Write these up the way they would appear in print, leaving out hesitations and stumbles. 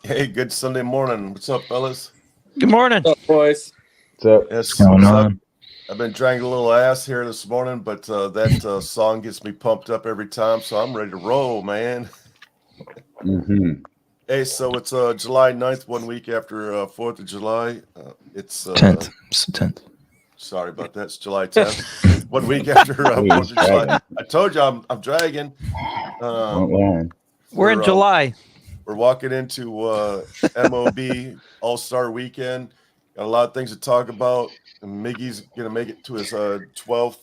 Hey, good Sunday morning. What's up, fellas? Good morning. What's up, boys? Yes, What's going on? I've been dragging a little ass here this morning, but that song gets me pumped up every time, so I'm ready to roll, man. Hey, so it's July 9th, 1 week after 4th of July. It's 10th. It's the 10th. Sorry about that. It's July 10th. 1 week after 4th of July. I told you I'm dragging. We're in July. We're walking into MLB All Star weekend. Got a lot of things to talk about. And Miggy's gonna make it to his 12th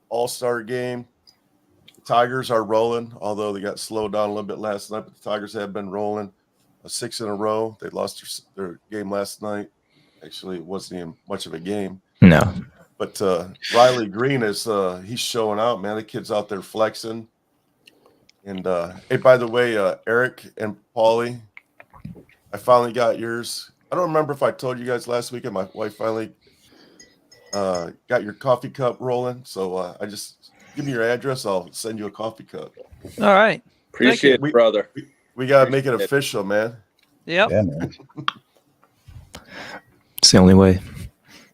All Star game. The Tigers are rolling, although they got slowed down a little bit last night. But the Tigers have been rolling 6 in a row. They lost their game last night. Actually, it wasn't even much of a game. No. But Riley Green is he's showing out, man. The kid's out there flexing. And hey, by the way, Eric and Paulie, I finally got yours. I don't remember if I told you guys last weekend. My wife finally got your coffee cup rolling. So I just give me your address. I'll send you a coffee cup. All right. Appreciate it, brother. We got to make it official, man. Yep. Yeah, man. It's the only way.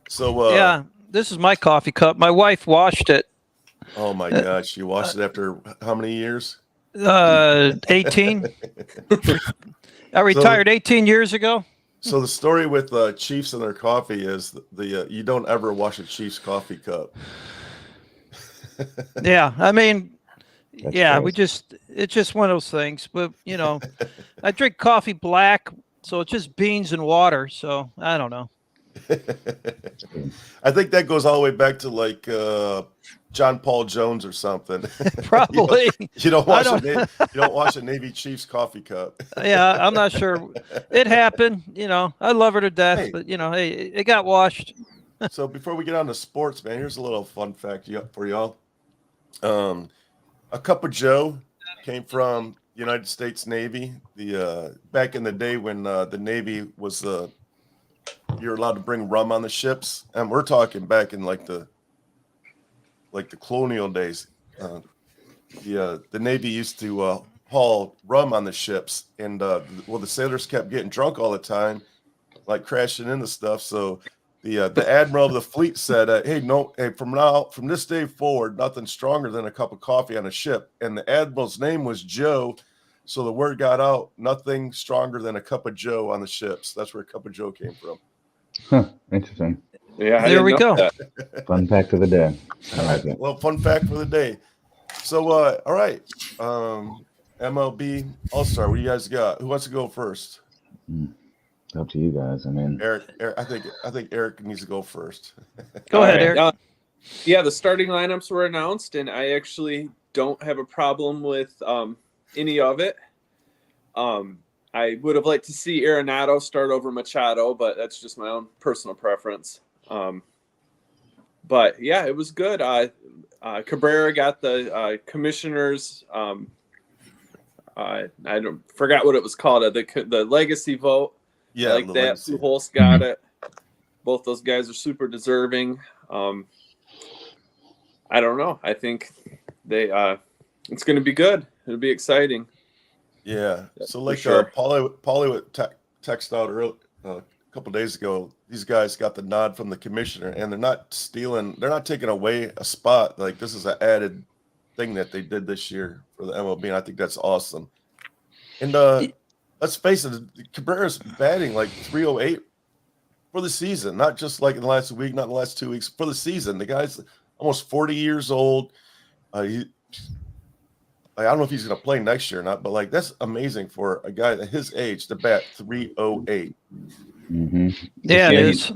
So yeah, this is my coffee cup. My wife washed it. Oh my gosh, she washed it after how many years? 18. I retired 18 years ago. So the story with Chiefs and their coffee is the you don't ever wash a Chiefs coffee cup. Yeah, I mean, That's yeah, gross. it's just one of those things. But you know, I drink coffee black, so it's just beans and water. So I don't know. I think that goes all the way back to like John Paul Jones or something. Probably. you don't wash a Navy Chiefs coffee cup. Yeah, I'm not sure. It happened. You know, I love her to death, Hey. but you know, hey, it got washed. So before we get on to sports, man, here's a little fun fact for y'all. A cup of Joe came from United States Navy. The back in the day when the Navy was you're allowed to bring rum on the ships, and we're talking back in like the colonial days. The Navy used to haul rum on the ships, and the sailors kept getting drunk all the time, like crashing into stuff. So the admiral of the fleet said, "Hey, from this day forward, nothing stronger than a cup of coffee on a ship." And the admiral's name was Joe, so the word got out: nothing stronger than a cup of Joe on the ships. That's where a cup of Joe came from. Huh. Interesting. Yeah, There we go. Fun fact of the day. I like it. Well, fun fact for the day. So, all right, MLB All Star. What do you guys got? Who wants to go first? It's up to you guys. I mean, Eric, I think Eric needs to go first. Go ahead, Eric. Yeah, the starting lineups were announced, and I actually don't have a problem with any of it. I would have liked to see Arenado start over Machado, but that's just my own personal preference. But yeah, it was good. Cabrera got the commissioners. I forgot what it was called. The legacy vote. Yeah, I like that. Pujols got it. Both those guys are super deserving. I don't know. I think it's going to be good. It'll be exciting. Yeah. So like sure. Paulie would text out a couple days ago. These guys got the nod from the commissioner, and they're not stealing. They're not taking away a spot. Like this is an added thing that they did this year for the MLB, and I think that's awesome. And let's face it, Cabrera's batting like 308 for the season, not just like in the last week, not in the last 2 weeks, for the season. The guy's almost 40 years old. I don't know if he's going to play next year or not, but like that's amazing for a guy at his age to bat 308. Yeah, it is.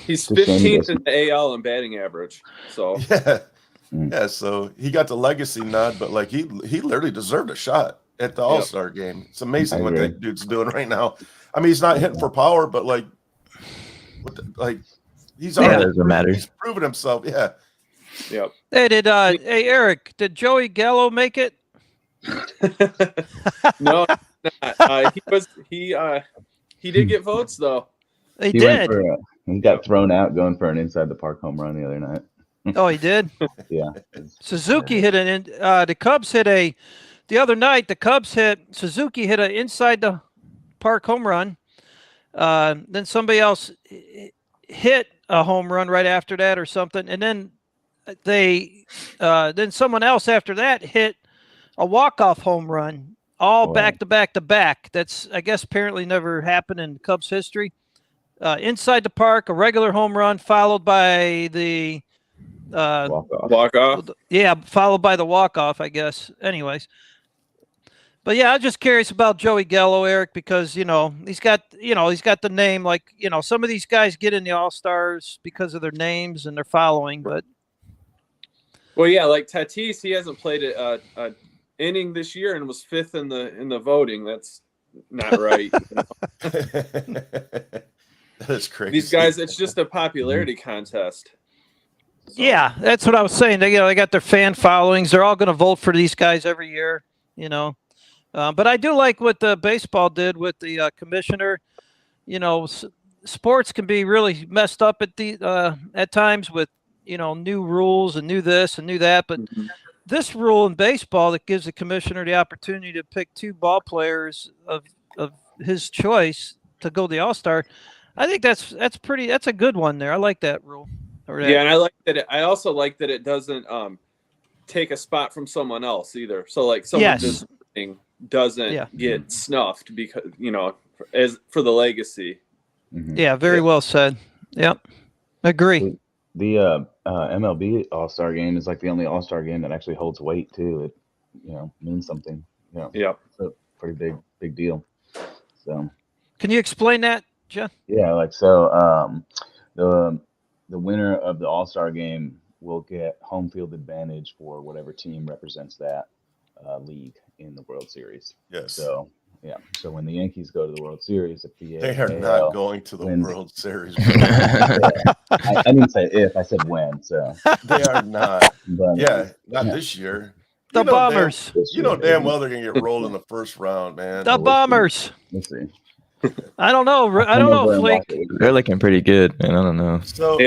He's 15th in the AL in batting average. So yeah. So he got the legacy nod, but like he literally deserved a shot at the All-Star game. It's amazing what that dude's doing right now. I mean, he's not hitting for power, but like he's already he's proven himself. Yeah. Yep. Hey, hey Eric, did Joey Gallo make it? No, he did get votes though. He did. He got thrown out going for an inside the park home run the other night. Oh, he did. Yeah. Suzuki hit the Cubs hit the other night. The Cubs Suzuki hit an inside the park home run. Then somebody else hit a home run right after that or something, and then then someone else after that hit a walk-off home run, all back to back to back. That's, I guess, apparently never happened in Cubs history. Inside the park, a regular home run followed by the Walk off. Yeah, followed by the walk-off, I guess. Anyways. But yeah, I'm just curious about Joey Gallo, Eric, because he's got the name, like some of these guys get in the All Stars because of their names and their following. But well, yeah, like Tatis, he hasn't played a inning this year and was 5th in the voting. That's not right. That's crazy. These guys, it's just a popularity contest. So. Yeah, that's what I was saying. They got their fan followings. They're all going to vote for these guys every year. But I do like what the baseball did with the commissioner. Sports can be really messed up at times with new rules and new this and new that. But this rule in baseball that gives the commissioner the opportunity to pick 2 ball players of his choice to go to the All Star, I think that's a good one there. I like that rule. Yeah, and I like that. I also like that it doesn't take a spot from someone else either. So like someone doesn't get snuffed because as for the legacy. Yeah, very well said. Yep, agree. The MLB All Star game is like the only All Star game that actually holds weight too. It means something. Yeah, it's a pretty big deal. So, can you explain that, John? Yeah, like so. The winner of the All Star game will get home field advantage for whatever team represents that league in the World Series. Yes. So yeah. So when the Yankees go to the World Series, if they are not going to the World Series. I didn't say if, I said when. So they are not. But, not this year. The Bombers. Damn well they're gonna get rolled in the first round, man. The Bombers. We'll see. I don't know, Flake. They're looking pretty good, man. I don't know. So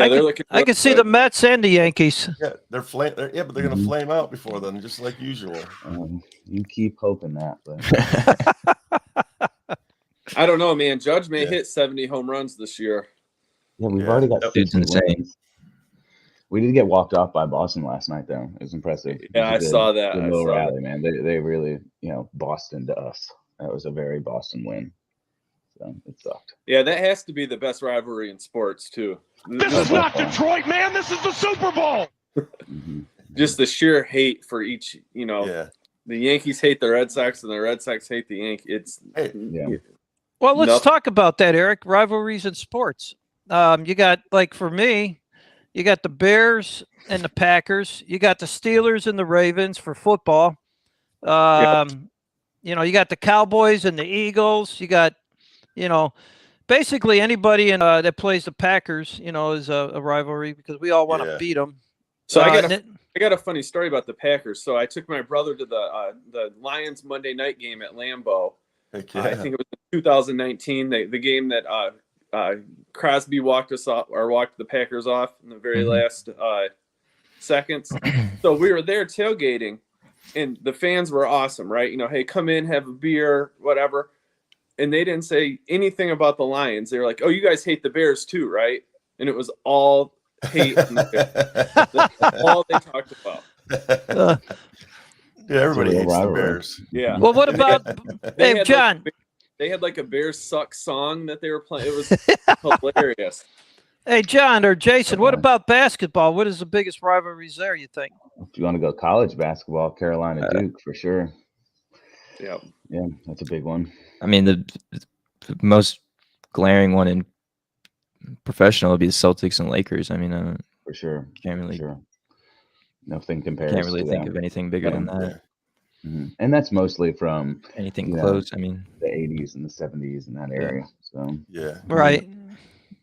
I can see the Mets and the Yankees. Yeah, but they're gonna flame out before then, just like usual. You keep hoping that, but I don't know, man. Judge may hit 70 home runs this year. Yeah, we've already got dude's insane. We did get walked off by Boston last night, though. It was impressive. Yeah, I saw that. Good little rally, man. They really, Boston to us. That was a very Boston win. So it sucked. Yeah, that has to be the best rivalry in sports, too. This is not Detroit, man. This is the Super Bowl. Just the sheer hate for each, the Yankees hate the Red Sox and the Red Sox hate the Yankees. Well, let's talk about that, Eric. Rivalries in sports. You got, like, for me, you got the Bears and the Packers. You got the Steelers and the Ravens for football. You got the Cowboys and the Eagles. You got, basically anybody that plays the Packers, is a rivalry because we all want to beat them. So I got a funny story about the Packers. So I took my brother to the Lions Monday night game at Lambeau. I think it was in 2019, the game that Crosby walked the Packers off in the very last seconds. So we were there tailgating, and the fans were awesome, right? Hey, come in, have a beer, whatever. And they didn't say anything about the Lions. They were like, "Oh, you guys hate the Bears too, right?" And it was all hate. That's all they talked about. Everybody hates the Bears. Yeah. Well, what about John? They had like a Bears suck song that they were playing. It was hilarious. Hey, John or Jason, what about basketball? What is the biggest rivalries there, you think? If you want to go college basketball, Carolina Duke for sure. Yeah. Yeah, that's a big one. I mean, the most glaring one in professional would be the Celtics and Lakers. I mean, for sure. Can't really. Sure. Nothing compares. Can't really think of anything bigger than that. Mm-hmm. And that's mostly from anything close. I mean, the 80s and the 70s in that area. So right.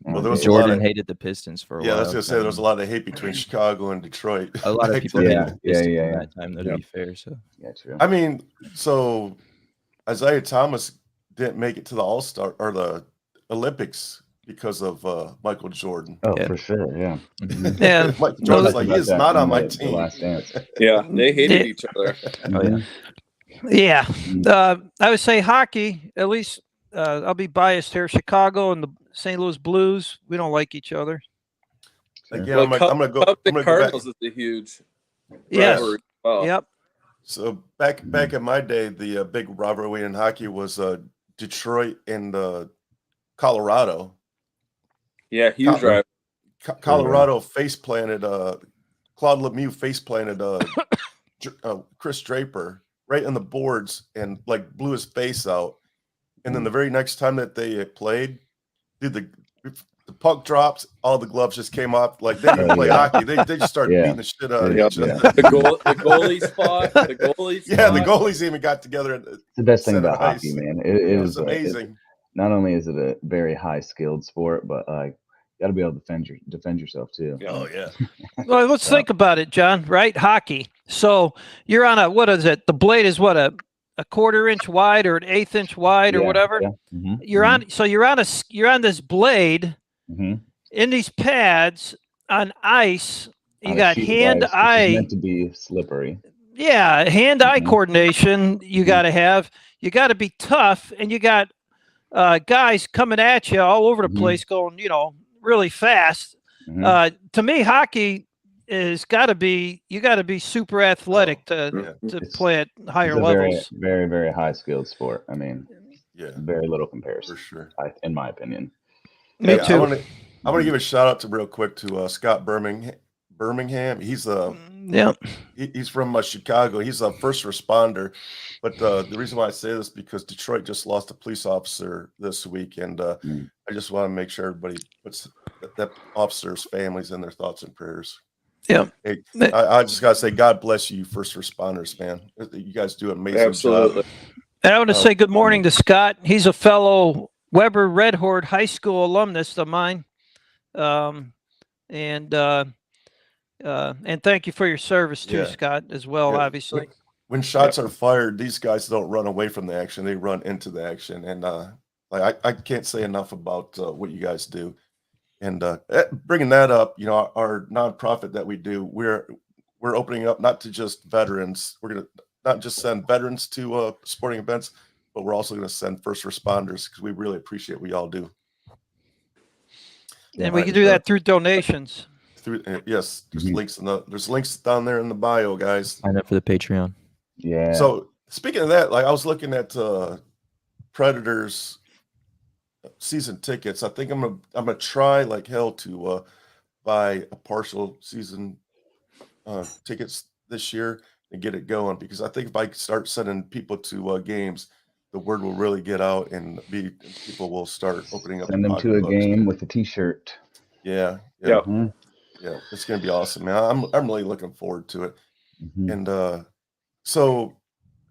Well, there was Jordan hated the Pistons for a while. Yeah, I was gonna say there was a lot of hate between Chicago and Detroit. A lot of people hated the Pistons at that time, though, to be fair. So true. I mean, so Isaiah Thomas didn't make it to the All Star or the Olympics because of Michael Jordan. Oh, for sure, yeah. Mm-hmm. Yeah, Michael Jordan's like, he is not on my team. Last Dance. Yeah, they hated each other. Oh yeah. Yeah, I would say hockey. At least I'll be biased here. Chicago and the St. Louis Blues, we don't like each other. Again, Well, I'm gonna go. Cubs I'm and gonna go back. Cardinals is a huge Yes. rivalry. Well, Yep. So back in my day, the big rivalry in hockey was Detroit and Colorado. yeah, huge rivalry. Colorado face planted Claude Lemieux face planted Chris Draper right on the boards and like blew his face out. And then the very next time that they played, dude, the puck drops, all the gloves just came off. Like they didn't play hockey. They just started beating the shit out of each other. The goalies fought. The goalies. Yeah, the goalies even got together. It's the best thing about hockey, man. It was amazing. Not only is it a very high skilled sport, but you got to be able to defend yourself too. Oh yeah. Well, let's think about it, John. Right, hockey. So you're on a, what is it? The blade is what, a quarter inch wide or an eighth inch wide or whatever. Yeah. Mm-hmm. You're on. So you're on this blade in these pads on ice. You got hand-eye. Meant to be slippery. Yeah, hand-eye coordination. You got to have. You got to be tough, and you got guys coming at you all over the place, going, really fast. To me, hockey is got to be. You got to be super athletic to play at higher levels. Very, very high skilled sport. I mean, very little comparison for sure, in my opinion. Me too. I want to give a shout out real quick to Scott Birmingham. He's he's from Chicago. He's a first responder, but the reason why I say this is because Detroit just lost a police officer this week, and I just want to make sure everybody puts that officer's families in their thoughts and prayers. Yeah, hey, I just gotta say, God bless you, first responders, man. You guys do an amazing job. And I want to say good morning to Scott. He's a fellow Weber Red Horde High School alumnus of mine, and thank you for your service too, Scott, as well. Obviously, when shots are fired, these guys don't run away from the action; they run into the action. And I can't say enough about what you guys do. And bringing that up, our nonprofit that we do, we're opening up not to just veterans. We're gonna not just send veterans to sporting events, but we're also going to send first responders because we really appreciate what y'all do. And we can do that through donations. There's links down there in the bio, guys. Sign up for the Patreon. Yeah. So speaking of that, I was looking at Predators season tickets. I think I'm gonna try like hell to buy a partial season tickets this year and get it going, because I think if I start sending people to games, the word will really get out and people will start opening up. Send them to a game with a T-shirt. Yeah. Mm-hmm. Yeah, it's gonna be awesome, man. I'm really looking forward to it. And so,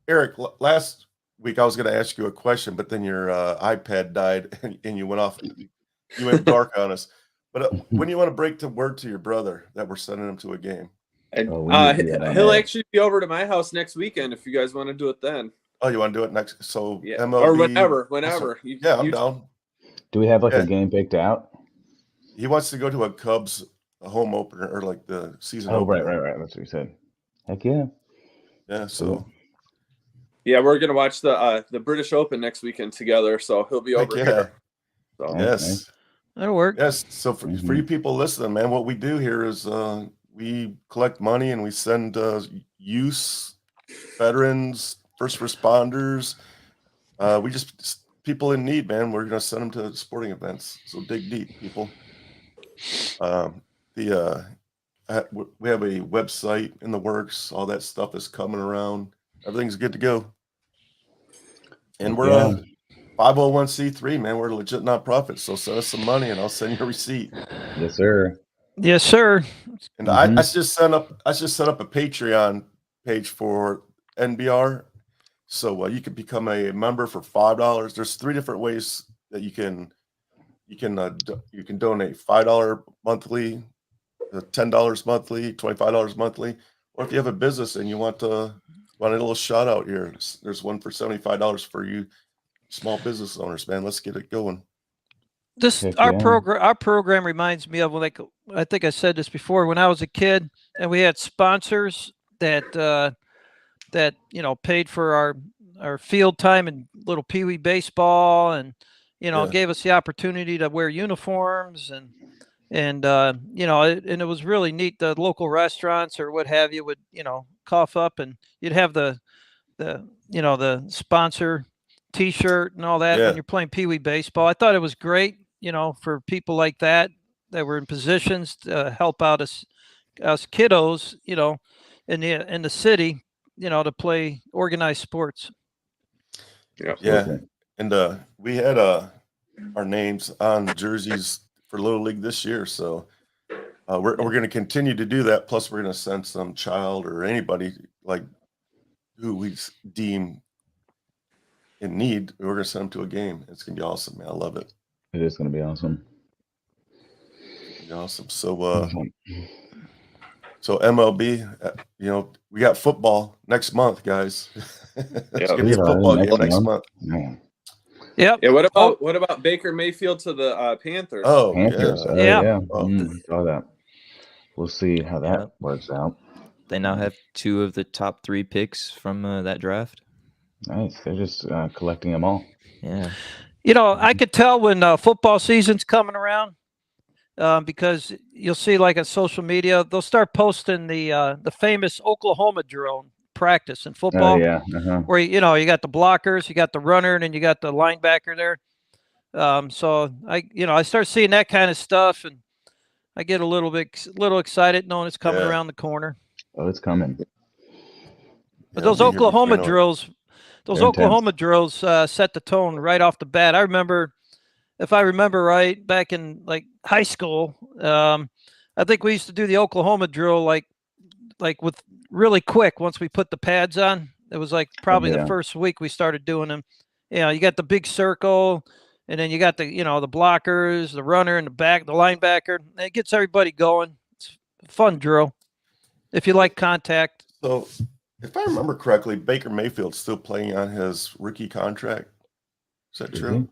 Eric, last week I was going to ask you a question, but then your iPad died and you went off. You went dark on us. But when you want to break the word to your brother that we're sending him to a game? And he'll actually be over to my house next weekend if you guys want to do it then. Oh, you want to do it next? So MLB, or whenever. I'm down. Do we have a game picked out? He wants to go to a Cubs home opener or like the season. Oh, right. That's what he said. Heck yeah. Yeah. So. Yeah, we're gonna watch the British Open next weekend together, so he'll be over here. So. Yes, that'll work. Yes. So for you people listening, man, what we do here is we collect money and we send youth, veterans, first responders. We just people in need, man. We're gonna send them to sporting events. So dig deep, people. We have a website in the works. All that stuff is coming around. Everything's good to go. And we're 501c3, man. We're a legit nonprofit. So send us some money and I'll send you a receipt. Yes, sir. Yes, sir. And I just set up a Patreon page for NBR. So you can become a member for $5. There's 3 different ways that you can donate: $5 monthly, $10 monthly, $25 monthly. Or if you have a business and you want a little shout out here, there's one for $75 for you small business owners, man. Let's get it going. Our program reminds me of, like, I think I said this before, when I was a kid and we had sponsors that paid for our field time in little Pee Wee baseball, and gave us the opportunity to wear uniforms, and and it was really neat. The local restaurants or what have you would cough up, and you'd have the sponsor T-shirt and all that when you're playing Pee Wee baseball. I thought it was great, for people like that were in positions to help out us kiddos, in the city, to play organized sports. Yeah, and we had our names on jerseys for Little League this year, so we're going to continue to do that. Plus, we're going to send some child or anybody like who we deem in need. We're going to send them to a game. It's going to be awesome, man. I love it. It is going to be awesome. Awesome. So MLB, we got football next month, guys. It's gonna be a football game next month. Yep. Yeah. What about Baker Mayfield to the Panthers? Oh, Panthers. yeah. Saw that. We'll see how that works out. They now have 2 of the top 3 picks from that draft. Nice. They're just collecting them all. Yeah. I could tell when football season's coming around. Because you'll see, like on social media, they'll start posting the famous Oklahoma drill practice in football. Where you got the blockers, you got the runner, and then you got the linebacker there. So I start seeing that kind of stuff, and I get a little excited knowing it's coming around the corner. Oh, it's coming. But those Oklahoma drills, set the tone right off the bat. I remember. If I remember right, back in like high school, I think we used to do the Oklahoma drill like with really quick once we put the pads on. It was like probably the first week we started doing them. You got the big circle, and then you got the the blockers, the runner in the back, the linebacker. It gets everybody going. It's a fun drill if you like contact. So, if I remember correctly, Baker Mayfield's still playing on his rookie contract. Is that true?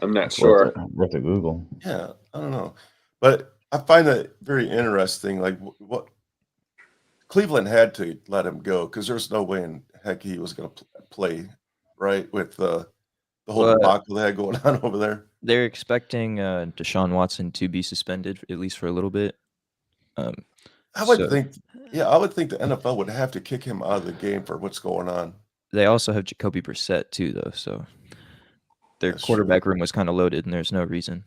I'm not sure. What to Google? Yeah, I don't know, but I find that very interesting. Like, what Cleveland had to let him go because there's no way in heck he was going to play right with the whole debacle they had going on over there. They're expecting Deshaun Watson to be suspended at least for a little bit. I would think the NFL would have to kick him out of the game for what's going on. They also have Jacoby Brissett too, though, so. Their quarterback room was kind of loaded, and there's no reason.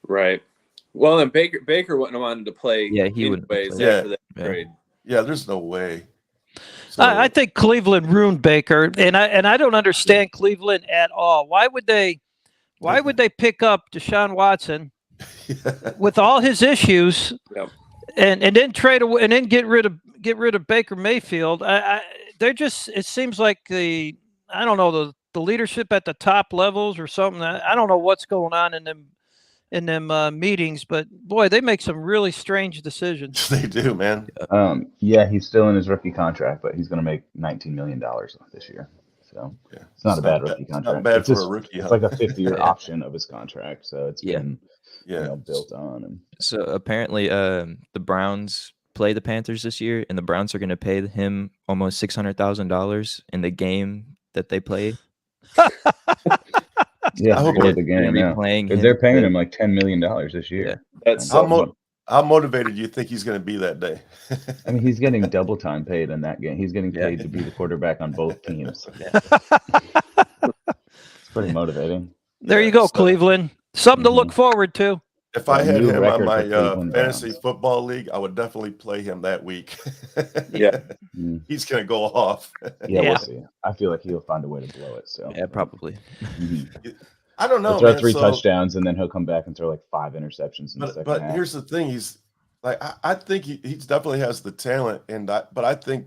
Right. Well, and Baker wouldn't have wanted to play. Yeah, he wouldn't. After that trade. Yeah, there's no way. So, I think Cleveland ruined Baker, and I don't understand Cleveland at all. Why would they pick up Deshaun Watson with all his issues, and then trade away and then get rid of Baker Mayfield? It seems like the leadership at the top levels or something. I don't know what's going on in them meetings, but boy, they make some really strange decisions. They do, man. He's still in his rookie contract, but he's going to make $19 million this year. So it's not a bad rookie contract. Not bad for a rookie. It's like a 5th-year option of his contract, so it's been built on. And so apparently, the Browns play the Panthers this year, and the Browns are going to pay him almost $600,000 in the game that they play. I hope they're the game. They're paying him like $10 million this year. That's how motivated do you think he's going to be that day? I mean, he's getting double time paid in that game. He's getting paid to be the quarterback on both teams. It's pretty motivating. There you go, Cleveland. Something to look forward to. If I had him on my fantasy football league, I would definitely play him that week. He's going to go off. We'll see. I feel like he'll find a way to blow it. So probably. I don't know. He'll throw 3 touchdowns, and then he'll come back and throw like 5 interceptions in the second half. Here's the thing: he's like, I think he definitely has the talent, but I think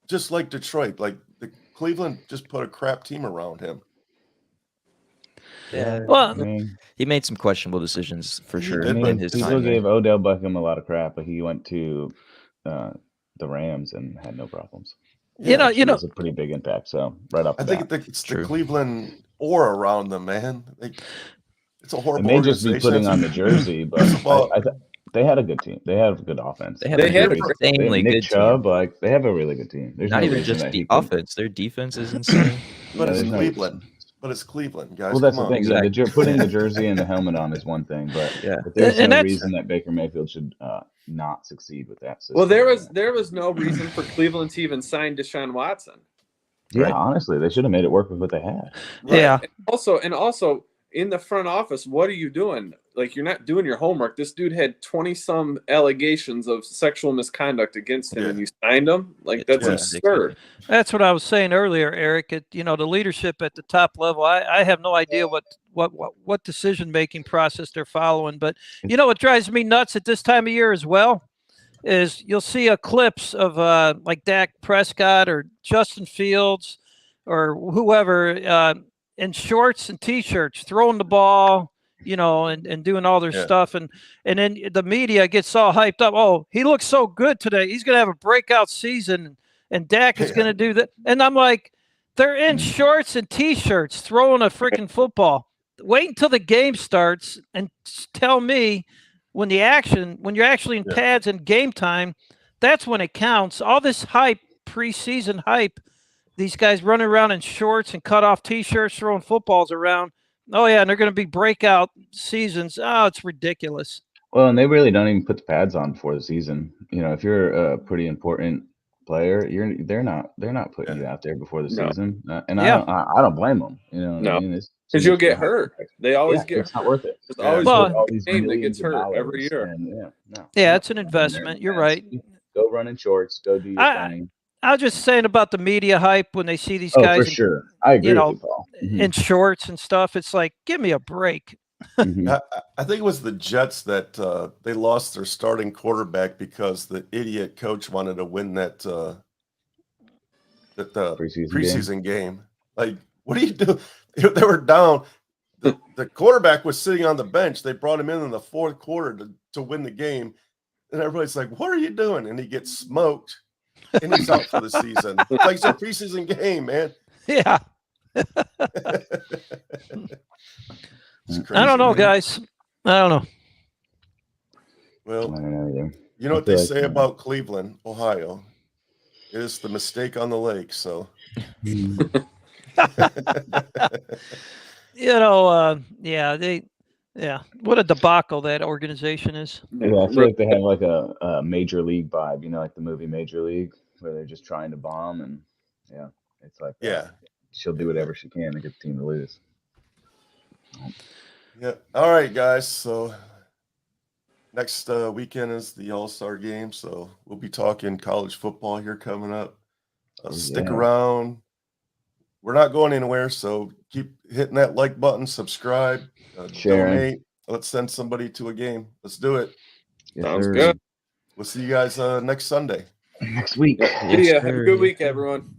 just like Detroit, like Cleveland just put a crap team around him. Yeah. Well, he made some questionable decisions for sure. People gave Odell Beckham a lot of crap, but he went to the Rams and had no problems. It was a pretty big impact. So right off the bat. I think it's the Cleveland aura around them, man. It's a horrible. It may just be putting on the jersey, but They had a good team. They had a good offense. They had They a had really insanely Nick good Chubb, team. like they have a really good team. There's Not no even reason just that the he couldn't- offense. Their defense is insane. But Yeah, it's there's no Cleveland. reason. But it's Cleveland, guys. Well, that's Come the on. thing. Exactly. Putting the jersey and the helmet on is one thing, but Yeah. there's And no that's- reason that Baker Mayfield should not succeed with that system. Well, there was no reason for Cleveland to even sign Deshaun Watson. Yeah, Right. honestly, they should have made it work with what they had. Yeah. And also in the front office, what are you doing? Like, you're not doing your homework. This dude had 20-some allegations of sexual misconduct against him, Yeah. and you signed him? Like, that's Yeah. absurd. That's what I was saying earlier, Eric. The leadership at the top level. I have no idea what decision making process they're following. But what drives me nuts at this time of year as well is you'll see a clips of like Dak Prescott or Justin Fields or whoever in shorts and t-shirts throwing the ball, and doing all their stuff, and then the media gets all hyped up. Oh, he looks so good today. He's gonna have a breakout season, and Dak is gonna do that. And I'm like, they're in shorts and t-shirts throwing a freaking football. Wait until the game starts and tell me when you're actually in pads and game time, that's when it counts. All this hype, preseason hype, these guys running around in shorts and cut off t-shirts, throwing footballs around. Oh yeah, and they're going to be breakout seasons. Oh, it's ridiculous. Well, and they really don't even put the pads on before the season. If you're a pretty important player, they're not putting you out there before the season. And I don't blame them. No. I mean? Because you'll get hurt. They always get it's not worth it. There's always Well, these a game that millions gets of hurt dollars, every year. and it's an investment. You're right. Go run in shorts. Go do your thing. I was just saying about the media hype when they see these Oh, guys for sure. I agree with you, Paul. in shorts and stuff. It's like, give me a break. Mhm. I think it was the Jets that they lost their starting quarterback because the idiot coach wanted to win that preseason game. Like, what do you do? They were down. The quarterback was sitting on the bench. They brought him in the fourth quarter to win the game. And everybody's like, what are you doing? And he gets smoked. And he's out for the season. It's like it's a preseason game, man. Yeah. Crazy, I don't know, man. guys. I don't know. Well, I don't know either. you know what they say about Cleveland, Ohio? It is the mistake on the lake. So, what a debacle that organization is. Yeah, I feel like they have like a major league vibe, like the movie Major League, where they're just trying to bomb, and it's like she'll do whatever she can to get the team to lose. Yeah. All right, guys. So next weekend is the All Star game, so we'll be talking college football here coming up. Stick around. We're not going anywhere, so keep hitting that like button, subscribe, donate. Let's send somebody to a game. Let's do it. Yes, Sounds sir. good. We'll see you guys next Sunday. Next week. Yeah, have a good week, everyone.